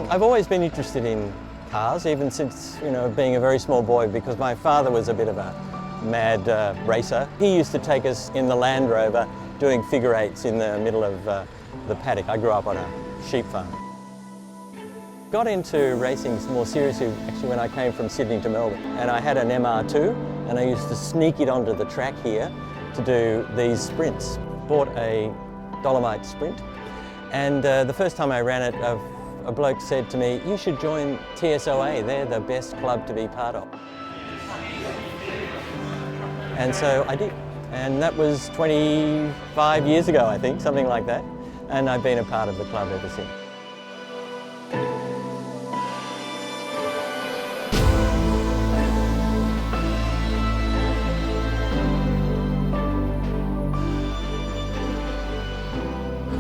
I've always been interested in cars, even since, being a very small boy, because my father was a bit of a mad racer. He used to take us in the Land Rover doing figure eights in the middle of the paddock. I grew up on a sheep farm. Got into racing more seriously actually when I came from Sydney to Melbourne, and I had an MR2 and I used to sneak it onto the track here to do these sprints. Bought a Dolomite Sprint, and the first time I ran it, a bloke said to me, "You should join TSOA, they're the best club to be part of." And so I did, and that was 25 years ago, I think, something like that, and I've been a part of the club ever since.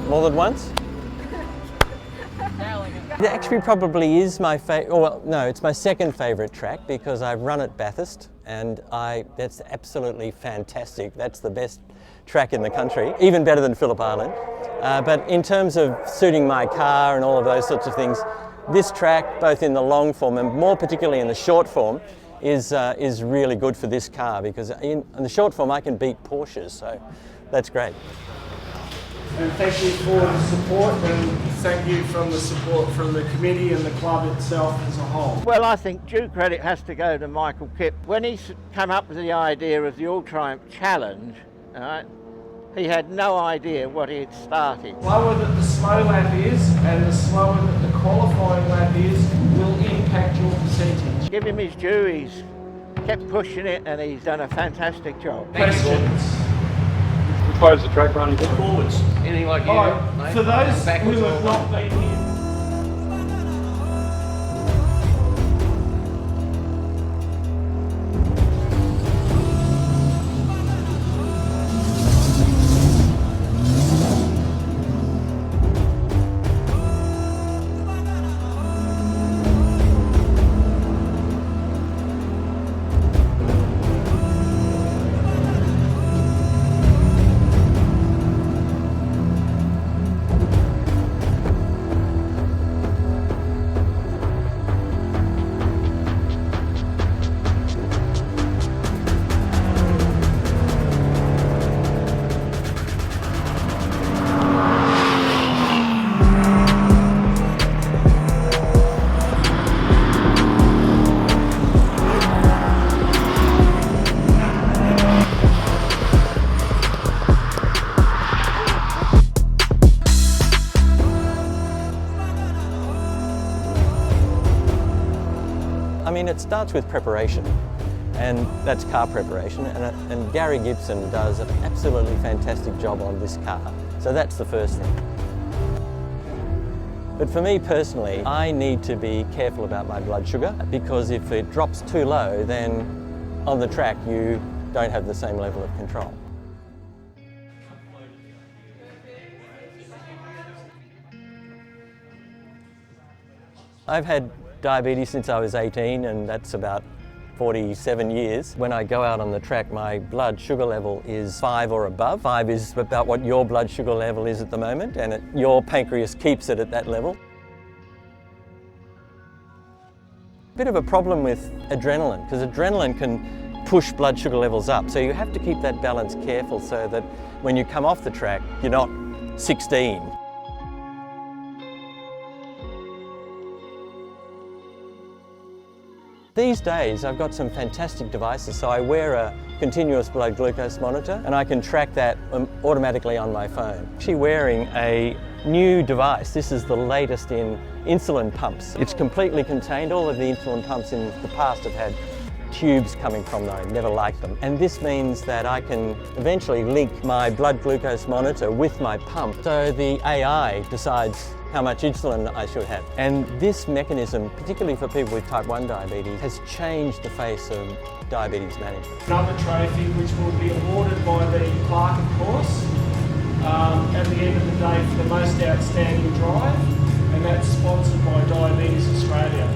More than once? It actually probably is my favourite, well, no, it's my second favourite track because I've run at Bathurst and that's absolutely fantastic. That's the best track in the country, even better than Phillip Island. But in terms of suiting my car and all of those sorts of things, this track, both in the long form and more particularly in the short form, is really good for this car because in the short form I can beat Porsches, so that's great. And thank you for the support, and thank you from the support from the committee and the club itself as a whole. Well, I think due credit has to go to Michael Kipp. When he came up with the idea of the All Triumph Challenge, right, he had no idea what he had started. The slower that the slow lap is and the slower that the qualifying lap is will impact your percentage. Give him his due, he's kept pushing it and he's done a fantastic job. Questions? Which way is the track running? Forwards. Anything like you? For those who have not been here. I mean, it starts with preparation, and that's car preparation, and Gary Gibson does an absolutely fantastic job on this car. So that's the first thing. But for me personally, I need to be careful about my blood sugar, because if it drops too low, then on the track you don't have the same level of control. I've had diabetes since I was 18, and that's about 47 years. When I go out on the track, my blood sugar level is 5 or above. 5 is about what your blood sugar level is at the moment, and your pancreas keeps it at that level. Bit of a problem with adrenaline, because adrenaline can push blood sugar levels up, so you have to keep that balance careful so that when you come off the track, you're not 16. These days I've got some fantastic devices, so I wear a continuous blood glucose monitor and I can track that automatically on my phone. I'm actually wearing a new device. This is the latest in insulin pumps. It's completely contained. All of the insulin pumps in the past have had tubes coming from them. I never liked them. And this means that I can eventually link my blood glucose monitor with my pump, so the AI decides how much insulin I should have. And this mechanism, particularly for people with type 1 diabetes, has changed the face of diabetes management. Another trophy which will be awarded by the clerk, of course, at the end of the day for the most outstanding drive, and that's sponsored by Diabetes Australia.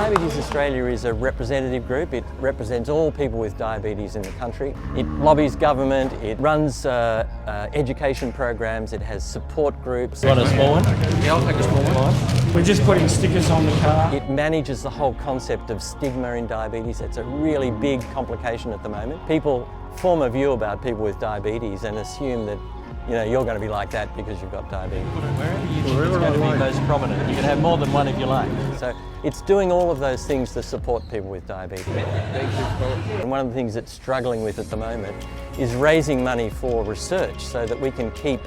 Diabetes Australia is a representative group. It represents all people with diabetes in the country. It lobbies government, it runs education programs, it has support groups. Want a small one? Yeah, I'll take a small one. We're just putting stickers on the car. It manages the whole concept of stigma in diabetes. It's a really big complication at the moment. People form a view about people with diabetes and assume that you're going to be like that because you've got diabetes. Wherever you think it's going to be most prominent. You can have more than one if you like. So it's doing all of those things to support people with diabetes. And one of the things it's struggling with at the moment is raising money for research so that we can keep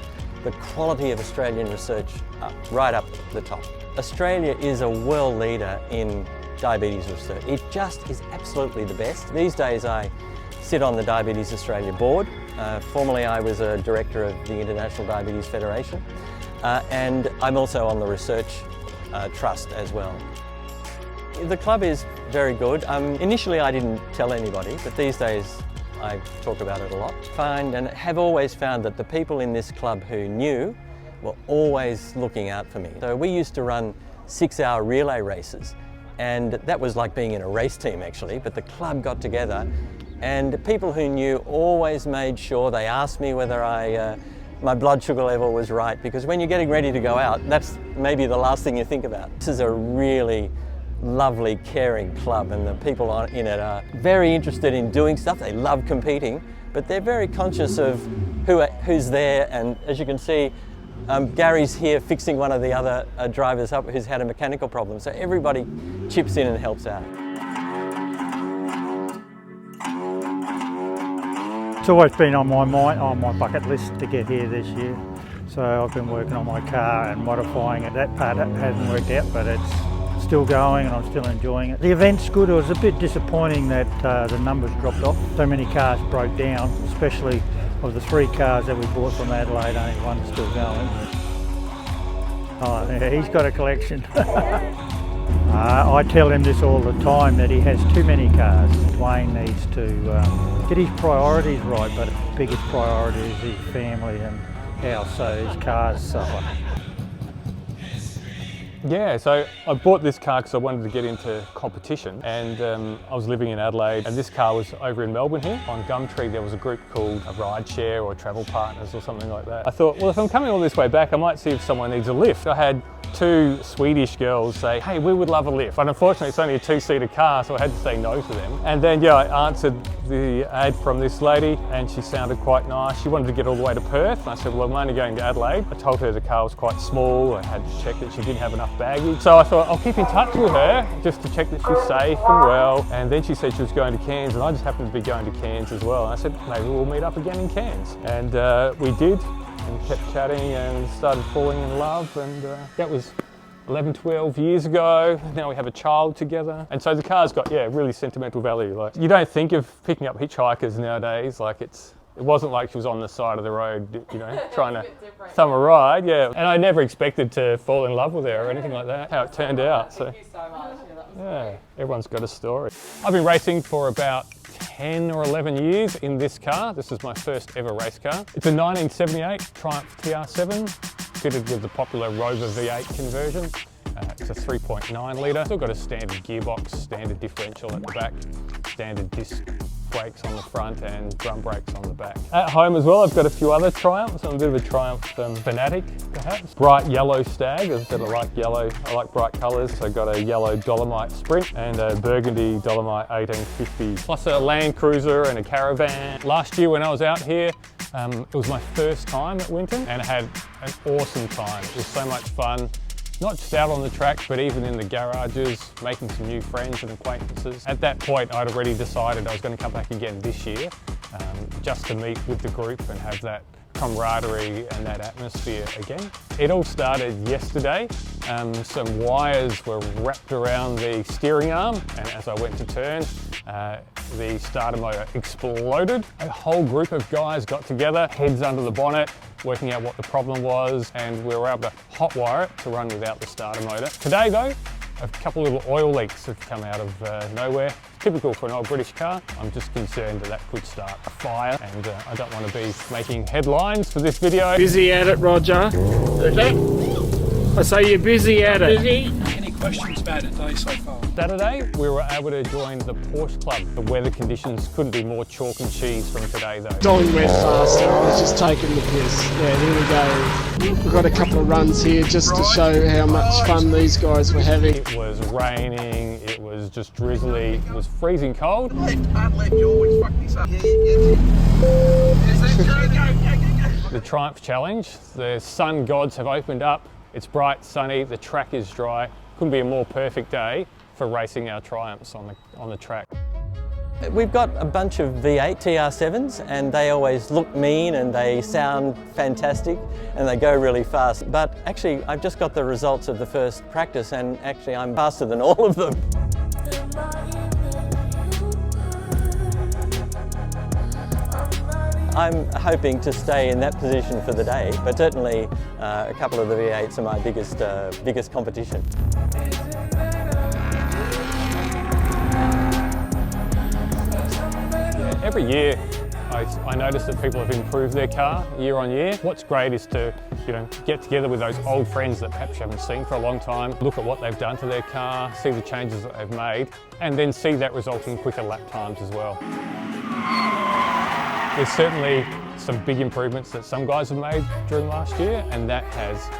the quality of Australian research right up the top. Australia is a world leader in diabetes research. It just is absolutely the best. These days I sit on the Diabetes Australia board. Formerly I was a director of the International Diabetes Federation and I'm also on the research trust as well. The club is very good. Initially I didn't tell anybody, but these days I talk about it a lot. Find and have always found that the people in this club who knew were always looking out for me. So we used to run 6-hour relay races, and that was like being in a race team actually, but the club got together and people who knew always made sure they asked me whether my blood sugar level was right, because when you're getting ready to go out, that's maybe the last thing you think about. This is a really lovely, caring club, and the people in it are very interested in doing stuff. They love competing, but they're very conscious of who's there, and as you can see, Gary's here fixing one of the other drivers up who's had a mechanical problem, so everybody chips in and helps out. It's always been on my mind, on my bucket list to get here this year. So I've been working on my car and modifying it. That part hasn't worked out, but it's still going and I'm still enjoying it. The event's good. It was a bit disappointing that the numbers dropped off. So many cars broke down, especially of the 3 cars that we bought from Adelaide, only one's still going. Oh, yeah, he's got a collection. I tell him this all the time, that he has too many cars. Dwayne needs to get his priorities right, but the biggest priority is his family and house, so his cars suffer. Yeah, so I bought this car because I wanted to get into competition, and I was living in Adelaide, and this car was over in Melbourne here. On Gumtree there was a group called a Rideshare or Travel Partners or something like that. I thought, well, if I'm coming all this way back, I might see if someone needs a lift. I had 2 Swedish girls say, hey, we would love a lift. But unfortunately it's only a 2-seater car, so I had to say no to them. And then yeah, I answered the ad from this lady and she sounded quite nice. She wanted to get all the way to Perth. And I said, well, I'm only going to Adelaide. I told her the car was quite small. I had to check that she didn't have enough baggage. So I thought I'll keep in touch with her just to check that she's safe and well. And then she said she was going to Cairns, and I just happened to be going to Cairns as well. And I said, maybe we'll meet up again in Cairns. And we did, and kept chatting and started falling in love, and that was 11, 12 years ago. Now we have a child together. And so the car's got, yeah, really sentimental value. Like, you don't think of picking up hitchhikers nowadays, like it wasn't like she was on the side of the road, you know, trying to thumb a ride, yeah. And I never expected to fall in love with her or anything like that, how it turned out. So, thank you so much. Yeah, everyone's got a story. I've been racing for about 10 or 11 years in this car. This is my first ever race car. It's a 1978 Triumph TR7, fitted with the popular Rover V8 conversion. It's a 3.9 litre. Still got a standard gearbox, standard differential at the back, standard disc brakes on the front and drum brakes on the back. At home as well, I've got a few other Triumphs. I'm a bit of a Triumph fanatic, perhaps. Bright yellow Stag, as I said, I like yellow, I like bright colours. So I've got a yellow Dolomite Sprint and a burgundy Dolomite 1850, plus a Land Cruiser and a Caravan. Last year when I was out here, it was my first time at Winton and I had an awesome time. It was so much fun. Not just out on the track, but even in the garages, making some new friends and acquaintances. At that point, I'd already decided I was going to come back again this year, just to meet with the group and have that camaraderie and that atmosphere again. It all started yesterday. Some wires were wrapped around the steering arm, and as I went to turn, the starter motor exploded. A whole group of guys got together, heads under the bonnet, working out what the problem was, and we were able to hotwire it to run without the starter motor. Today though, a couple of little oil leaks have come out of nowhere. Typical for an old British car. I'm just concerned that could start a fire, and I don't want to be making headlines for this video. Busy at it, Roger. Is that I say you're busy at it. busy? Any questions about the day so far? Saturday, we were able to join the Porsche Club. The weather conditions couldn't be more chalk and cheese from today though. Dolly went faster, I was just taking the piss. Yeah, here we go. We've got a couple of runs here just to show how much fun these guys were having. It was raining, it was just drizzly, it was freezing cold. Hard left, you always fuck this up. The Triumph Challenge, the sun gods have opened up. It's bright, sunny, the track is dry. Couldn't be a more perfect day for racing our Triumphs on the track. We've got a bunch of V8 TR7s and they always look mean and they sound fantastic and they go really fast. But actually, I've just got the results of the first practice and actually I'm faster than all of them. I'm hoping to stay in that position for the day, but certainly a couple of the V8s are my biggest competition. Every year, I notice that people have improved their car year on year. What's great is to, get together with those old friends that perhaps you haven't seen for a long time, look at what they've done to their car, see the changes that they've made, and then see that result in quicker lap times as well. There's certainly some big improvements that some guys have made during last year, and that has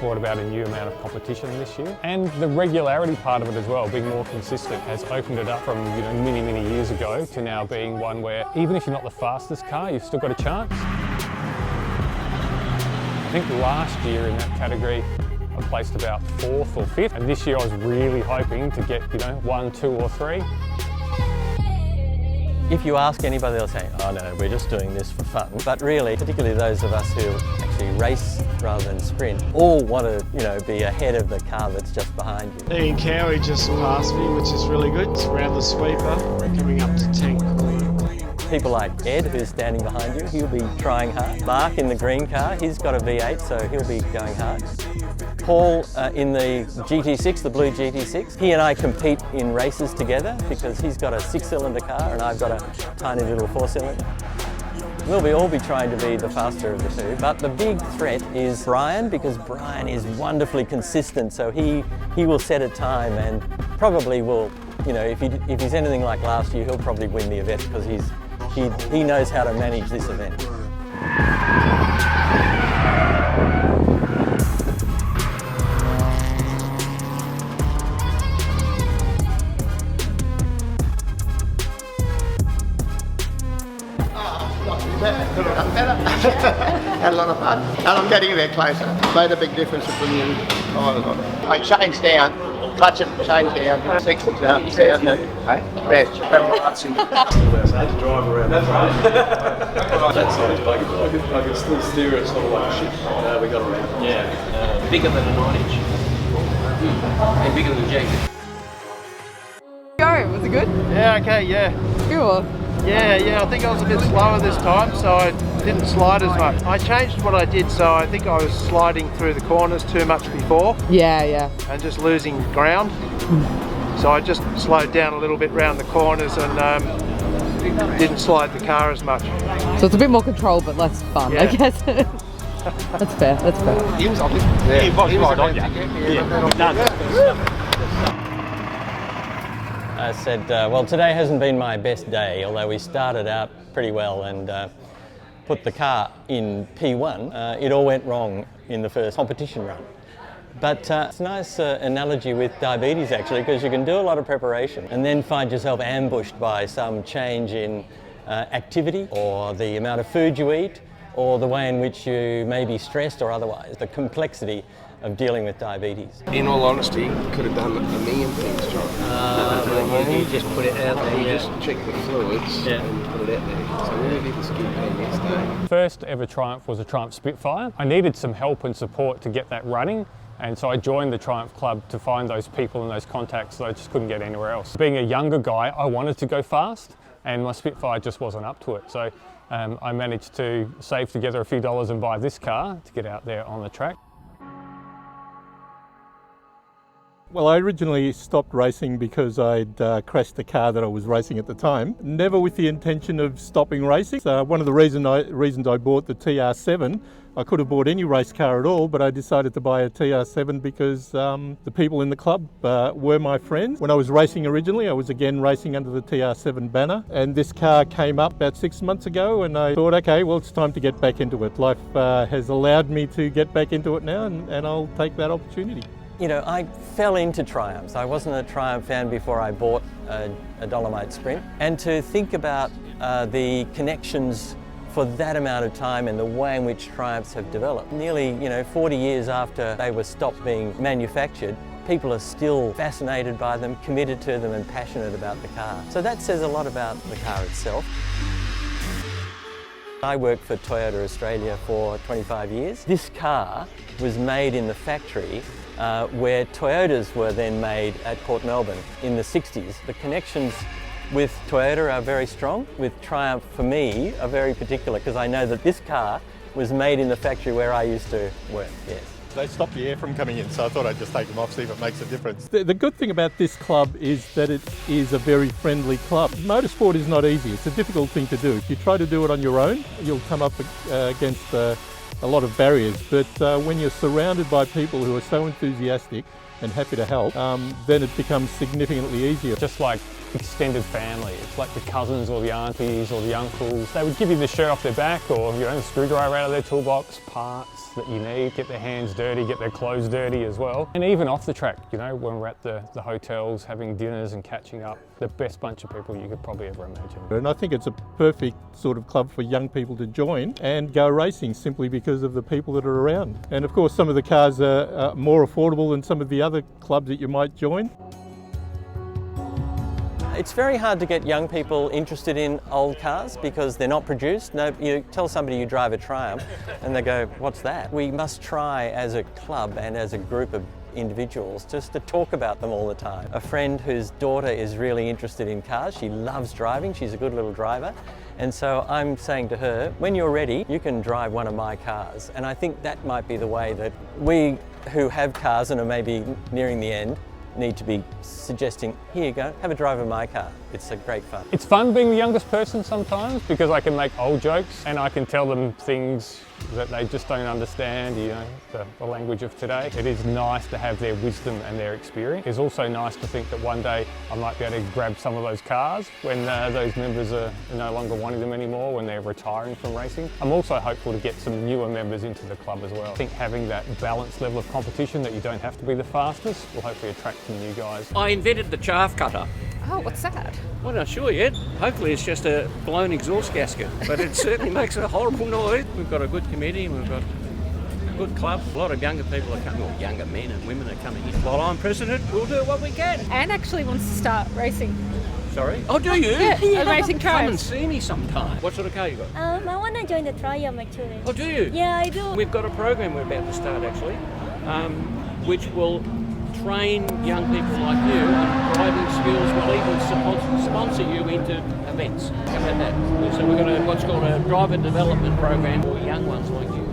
brought about a new amount of competition this year. And the regularity part of it as well, being more consistent, has opened it up from many, many years ago to now being one where even if you're not the fastest car, you've still got a chance. I think last year in that category, I placed about 4th or 5th, and this year I was really hoping to get 1, 2 or 3. If you ask anybody, they'll say, oh no, we're just doing this for fun. But really, particularly those of us who actually race rather than sprint, all want to, be ahead of the car that's just behind you. Ian Cowie just passed me, which is really good. It's around the sweeper. We're coming up to 10th. People like Ed, who's standing behind you, he'll be trying hard. Mark in the green car, he's got a V8, so he'll be going hard. Paul in the GT6, the blue GT6. He and I compete in races together because he's got a 6-cylinder car and I've got a tiny little 4-cylinder. We'll all be trying to be the faster of the two, but the big threat is Brian, because Brian is wonderfully consistent, so he will set a time and probably will, if he's anything like last year, he'll probably win the event because he knows how to manage this event. Had a lot of fun, and I'm getting there closer. Made a big difference to bring in tires on. I change down, clutch it, change down, 6 down, rest. I had to drive around that size buggy. I could still steer it sort of like shit. We got around. Yeah, bigger than a 9-inch. And bigger than a Jeep. Was it good? Yeah, okay, yeah. Cool. Yeah, I think I was a bit slower this time, so I didn't slide as much. I changed what I did, so I think I was sliding through the corners too much before. Yeah. And just losing ground. So I just slowed down a little bit round the corners and didn't slide the car as much. So it's a bit more control but less fun, Yeah. I guess. That's fair. He was on this. Yeah, he was right on you. I said, well, today hasn't been my best day, although we started out pretty well and put the car in P1. It all went wrong in the first competition run. But it's a nice analogy with diabetes actually, because you can do a lot of preparation and then find yourself ambushed by some change in activity or the amount of food you eat or the way in which you may be stressed or otherwise, the complexity of dealing with diabetes. In all honesty, could have done a million things, John. You just put it out there. You just check the fluids and put it out there. So we really did the skid pan yesterday. First ever Triumph was a Triumph Spitfire. I needed some help and support to get that running. And so I joined the Triumph Club to find those people and those contacts that I just couldn't get anywhere else. Being a younger guy, I wanted to go fast and my Spitfire just wasn't up to it. So I managed to save together a few dollars and buy this car to get out there on the track. Well, I originally stopped racing because I'd crashed the car that I was racing at the time, never with the intention of stopping racing. So one of the reasons I bought the TR7 I could have bought any race car at all, but I decided to buy a TR7 because the people in the club were my friends. When I was racing originally, I was again racing under the TR7 banner, and this car came up about 6 months ago, and I thought, okay, well, it's time to get back into it. Life has allowed me to get back into it now, and I'll take that opportunity. You know, I fell into Triumphs. I wasn't a Triumph fan before I bought a Dolomite Sprint. And to think about the connections for that amount of time and the way in which Triumphs have developed. Nearly, 40 years after they were stopped being manufactured, people are still fascinated by them, committed to them and passionate about the car. So that says a lot about the car itself. I worked for Toyota Australia for 25 years. This car was made in the factory where Toyotas were then made at Port Melbourne in the 60s. The connections with Toyota are very strong. With Triumph, for me, are very particular because I know that this car was made in the factory where I used to work, yes. They stopped the air from coming in, so I thought I'd just take them off, see if it makes a difference. The good thing about this club is that it is a very friendly club. Motorsport is not easy. It's a difficult thing to do. If you try to do it on your own, you'll come up against a lot of barriers. But when you're surrounded by people who are so enthusiastic and happy to help, then it becomes significantly easier. Just like extended family. It's like the cousins or the aunties or the uncles. They would give you the shirt off their back or the screwdriver out of their toolbox, parts that you need, get their hands dirty, get their clothes dirty as well. And even off the track, when we're at the hotels having dinners and catching up, the best bunch of people you could probably ever imagine. And I think it's a perfect sort of club for young people to join and go racing simply because of the people that are around. And of course some of the cars are more affordable than some of the other clubs that you might join. It's very hard to get young people interested in old cars because they're not produced. No, you tell somebody you drive a Triumph and they go, what's that? We must try as a club and as a group of individuals just to talk about them all the time. A friend whose daughter is really interested in cars, she loves driving, she's a good little driver. And so I'm saying to her, when you're ready, you can drive one of my cars. And I think that might be the way that we who have cars and are maybe nearing the end need to be suggesting, here you go, have a drive of my car. It's a great fun. It's fun being the youngest person sometimes because I can make old jokes and I can tell them things that they just don't understand, the language of today. It is nice to have their wisdom and their experience. It's also nice to think that one day I might be able to grab some of those cars when those members are no longer wanting them anymore, when they're retiring from racing. I'm also hopeful to get some newer members into the club as well. I think having that balanced level of competition that you don't have to be the fastest will hopefully attract some new guys. I invented the chaff cutter. Oh, what's that? Well, not sure yet. Hopefully it's just a blown exhaust gasket, but it certainly makes a horrible noise. We've got a good committee, we've got a good club. A lot of younger people are coming, or younger men and women are coming in. While I'm president, we'll do what we can. Anne actually wants to start racing. Sorry? Oh, do you? Yeah, racing Come and trials. see me sometime. What sort of car you got? I want to join the Triumph actually. Oh, do you? Yeah, I do. We've got a program we're about to start actually, which will train young people like you on driving skills. We'll even sponsor you into events. How about that? So we've got what's called a driver development program for young ones like you.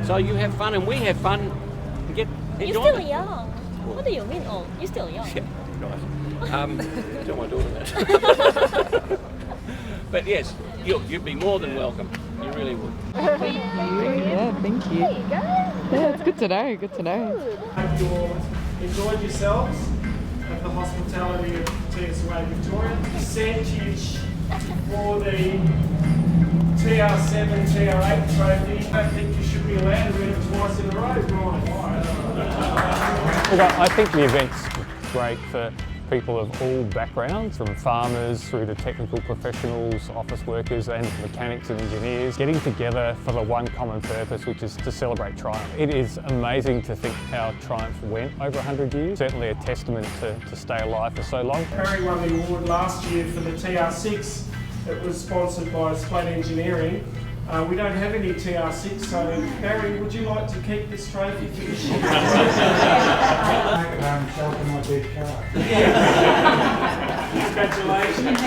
So you have fun and we have fun. Get You're enjoyment. still young. What do you mean old? You're still young. Yeah, right. Don't want to do that. But yes, you'd be more than welcome. You really would. Yeah, thank you. There you go. Yeah, it's good to know, good to know. Hope you all enjoyed yourselves at the hospitality of TSOA Victoria. Percentage for the TR7, TR8 trophy. I think you should be allowed to win it twice in a row, Brian. Look, I think the event's great for people of all backgrounds, from farmers through to technical professionals, office workers and mechanics and engineers, getting together for the one common purpose, which is to celebrate Triumph. It is amazing to think how Triumph went over 100 years, certainly a testament to stay alive for so long. Barry won the award last year for the TR6. It was sponsored by Splat Engineering. We don't have any TR6, so Barry, would you like to keep this trophy for this year? Congratulations.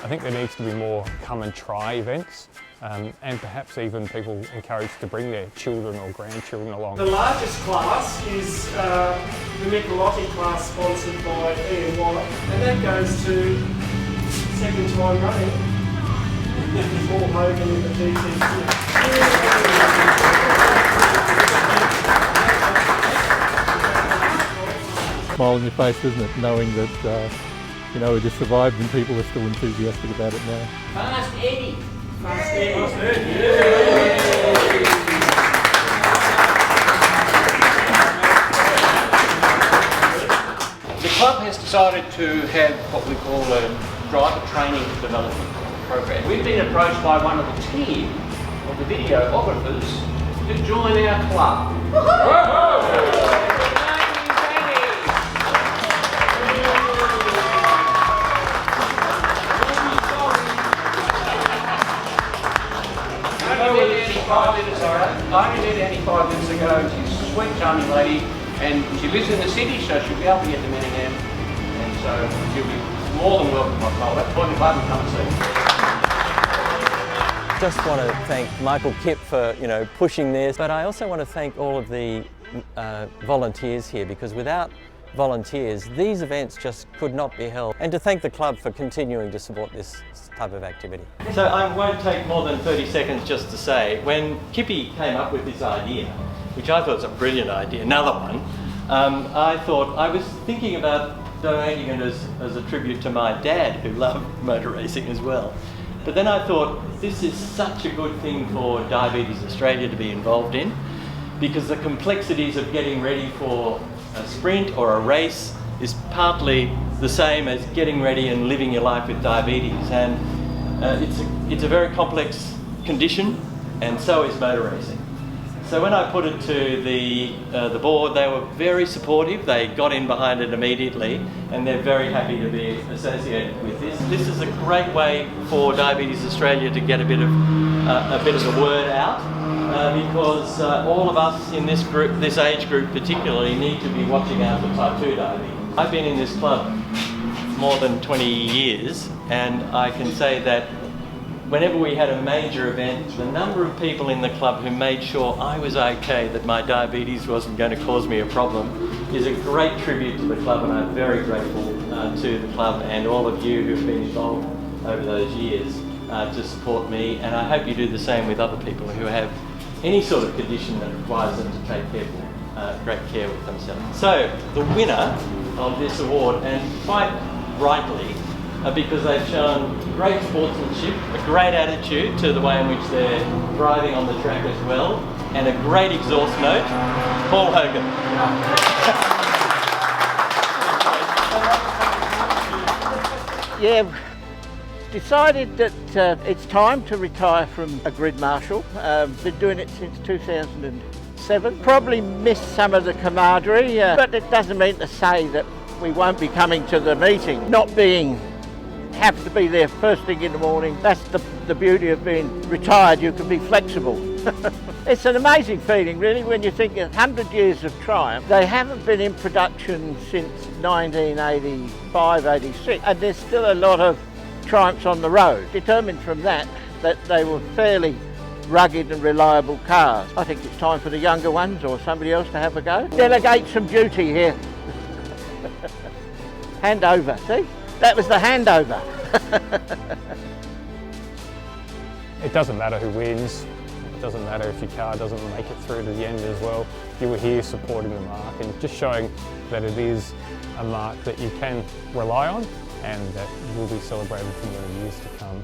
I think there needs to be more come and try events and perhaps even people encouraged to bring their children or grandchildren along. The largest class is the Michelotti class sponsored by Ian Waller, and that goes to second time running Paul Hogan in the TSOA. Smile on your face, isn't it? Knowing that, you know, we just survived and people are still enthusiastic about it now. Fast Eddie. Fast Eddie. The club has decided to have what we call a driver training development program. We've been approached by one of the team of the videographers to join our club. I only met Annie 5 minutes ago. She's a sweet, charming lady, and she lives in the city, so she'll be able to get to Manningham, and so she'll be more than welcome. I've told her. Point me button, come and see. Just want to thank Michael Kipp for, you know, pushing this, but I also want to thank all of the volunteers here, because without volunteers, these events just could not be held. And to thank the club for continuing to support this type of activity. So I won't take more than 30 seconds just to say, when Kippy came up with this idea, which I thought was a brilliant idea, another one, I was thinking about donating it as a tribute to my dad, who loved motor racing as well. But then I thought, this is such a good thing for Diabetes Australia to be involved in, because the complexities of getting ready for a sprint or a race is partly the same as getting ready and living your life with diabetes, and it's a very complex condition, and so is motor racing. So when I put it to the board, they were very supportive. They got in behind it immediately, and they're very happy to be associated with this. This is a great way for Diabetes Australia to get a bit of the word out, because all of us in this group, this age group particularly, need to be watching out for type 2 diabetes. I've been in this club more than 20 years, and I can say that whenever we had a major event, the number of people in the club who made sure I was okay, that my diabetes wasn't going to cause me a problem, is a great tribute to the club, and I'm very grateful to the club and all of you who've been involved over those years to support me, and I hope you do the same with other people who have any sort of condition that requires them to take great care with themselves. So the winner of this award, and quite rightly, because they've shown great sportsmanship, a great attitude to the way in which they're driving on the track as well, and a great exhaust note, Paul Hogan. Yeah, decided that it's time to retire from a grid marshal. Been doing it since 2007. Probably missed some of the camaraderie, but it doesn't mean to say that we won't be coming to the meeting. Have to be there first thing in the morning. That's the beauty of being retired. You can be flexible. It's an amazing feeling, really, when you think 100 years of Triumph. They haven't been in production since 1985, 86, and there's still a lot of Triumphs on the road. Determined from that they were fairly rugged and reliable cars. I think it's time for the younger ones or somebody else to have a go. Delegate some duty here. Hand over, see? That was the handover. It doesn't matter who wins. It doesn't matter if your car doesn't make it through to the end as well. You were here supporting the mark and just showing that it is a mark that you can rely on and that will be celebrated for many years to come.